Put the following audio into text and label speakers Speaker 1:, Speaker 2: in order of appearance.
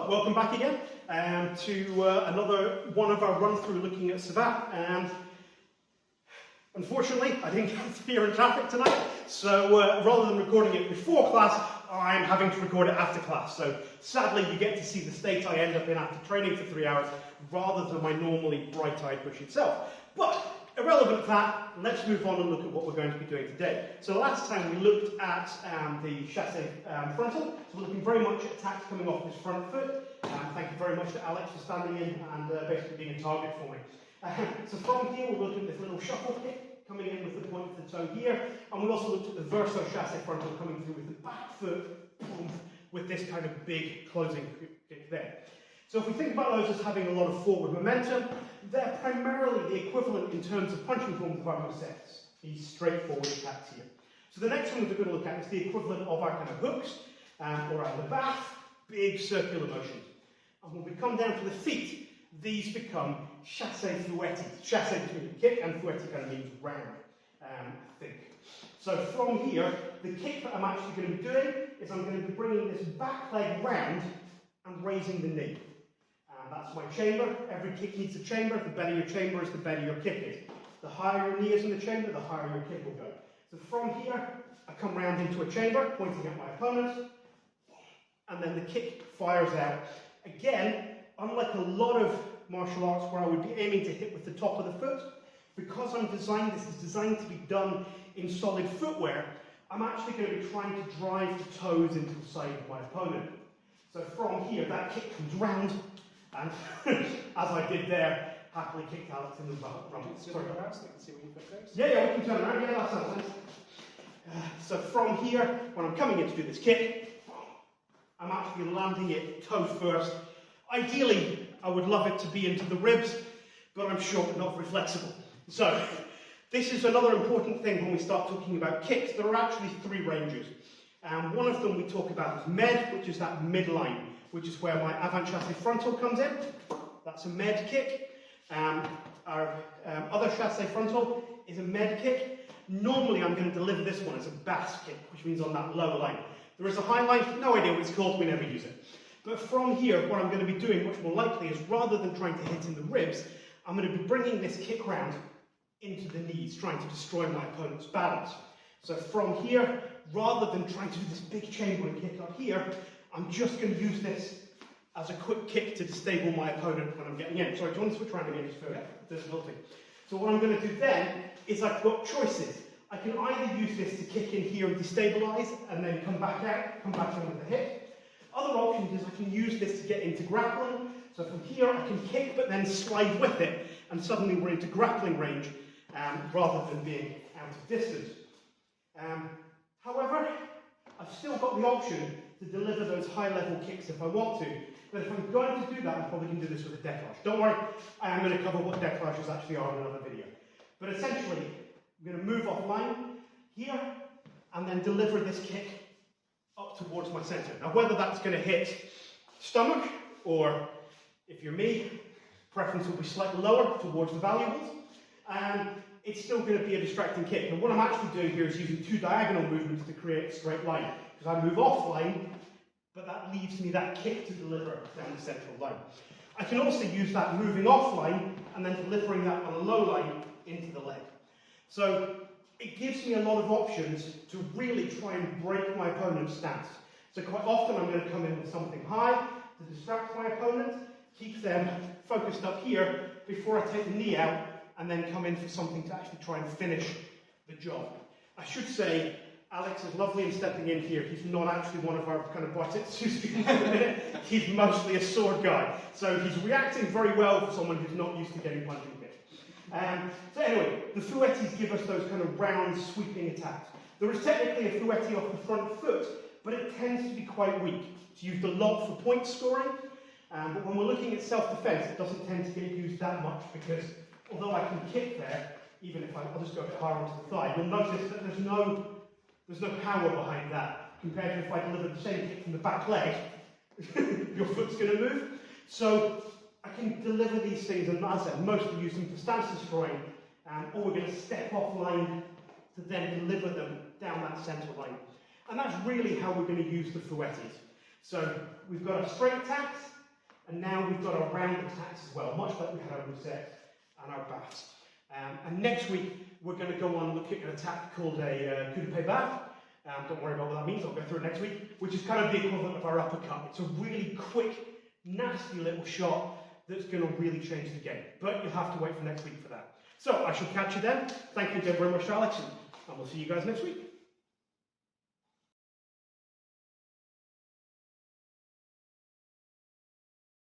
Speaker 1: So, welcome back again to another one of our run-through looking at Savate. Unfortunately, I didn't get here in traffic tonight, so rather than recording it before class, I'm having to record it after class. So sadly, you get to see the state I end up in after training for 3 hours, rather than my normally bright-eyed, bushy self. But irrelevant to that, let's move on and look at what we're going to be doing today. So last time we looked at the Chasse frontal, so we're looking very much at attacks coming off this front foot. Thank you very much to Alex for standing in and basically being a target for me. So from here we're looking at this little shuffle kick, coming in with the point of the toe here, and we also looked at the verso Chasse frontal coming through with the back foot, boom, with this kind of big closing kick there. So if we think about those as having a lot of forward momentum, they're primarily the equivalent in terms of punching forms of our sets, these straightforward attacks here. So the next one we're going to look at is the equivalent of our kind of hooks, or our BAF, big circular motions. And when we come down to the feet, these become chasse fouette. Chasse between kick and fouette kind of means round, I think. So from here, the kick that I'm actually going to be doing is I'm going to be bringing this back leg round and raising the knee. That's my chamber. Every kick needs a chamber. The better your chamber is, the better your kick is. The higher your knee is in the chamber, the higher your kick will go. So from here, I come round into a chamber, pointing at my opponent, and then the kick fires out. Again, unlike a lot of martial arts where I would be aiming to hit with the top of the foot, because this is designed to be done in solid footwear, I'm actually going to be trying to drive the toes into the side of my opponent. So from here, that kick comes round, and as I did there, happily kicked Alex in the butt.
Speaker 2: Sorry, around so they can see where your foot goes?
Speaker 1: Yeah, we can turn around. Yeah, that sounds nice. So from here, when I'm coming in to do this kick, I'm actually landing it toe first. Ideally, I would love it to be into the ribs, but I'm short, not very flexible. So this is another important thing when we start talking about kicks. There are actually 3 ranges. One of them we talk about is med, which is that midline, which is where my avant chasse frontal comes in. That's a med kick. Our other chasse frontal is a med kick. Normally I'm going to deliver this one as a BAF kick, which means on that lower line. There is a high line, no idea what it's called, we never use it. But from here, what I'm going to be doing much more likely is, rather than trying to hit in the ribs, I'm going to be bringing this kick round into the knees, trying to destroy my opponent's balance. So from here, rather than trying to do this big chamber and kick up here, I'm just going to use this as a quick kick to destable my opponent when I'm getting in. Sorry, do you want to switch around again just for difficulty? So what I'm going to do then is I've got choices. I can either use this to kick in here and destabilise and then come back out, come back in with a hit. Other options is I can use this to get into grappling. So from here I can kick but then slide with it, and suddenly we're into grappling range rather than being out of distance. However, I've still got the option to deliver those high-level kicks if I want to. But if I'm going to do that, I'm probably going to do this with a décalage. Don't worry, I am going to cover what décalages actually are in another video. But essentially, I'm going to move offline here and then deliver this kick up towards my centre. Now, whether that's going to hit stomach, or if you're me, preference will be slightly lower towards the valuables, it's still going to be a distracting kick. And what I'm actually doing here is using 2 diagonal movements to create a straight line. Because I move offline, but that leaves me that kick to deliver down the central line. I can also use that moving offline and then delivering that on a low line into the leg. So it gives me a lot of options to really try and break my opponent's stance. So quite often I'm going to come in with something high to distract my opponent, keep them focused up here before I take the knee out, and then come in for something to actually try and finish the job. I should say, Alex is lovely in stepping in here. He's not actually one of our kind of Baitetsu students at the minute. He's mostly a sword guy. So he's reacting very well for someone who's not used to getting punching kicked. So anyway, the fouettes give us those kind of round, sweeping attacks. There is technically a fouette off the front foot, but it tends to be quite weak. It's used a lot for point scoring, but when we're looking at self-defense, it doesn't tend to get used that much, because although I can kick there, even if I'll just go a bit higher onto the thigh, you'll notice that there's no power behind that, compared to if I deliver the same kick from the back leg, your foot's going to move. So I can deliver these things, and as I said, mostly use them for stance destroying, or we're going to step offline to then deliver them down that centre line. And that's really how we're going to use the fouettes. So we've got our straight attacks, And now we've got our round attacks as well, much like we had our Fouette and our BAFs. And next week, we're going to go on and look at an attack called a coup de pied BAF. Don't worry about what that means, I'll go through it next week, which is kind of the equivalent of our uppercut. It's a really quick, nasty little shot that's going to really change the game. But you'll have to wait for next week for that. So I shall catch you then. Thank you again very much, Alex, and we'll see you guys next week.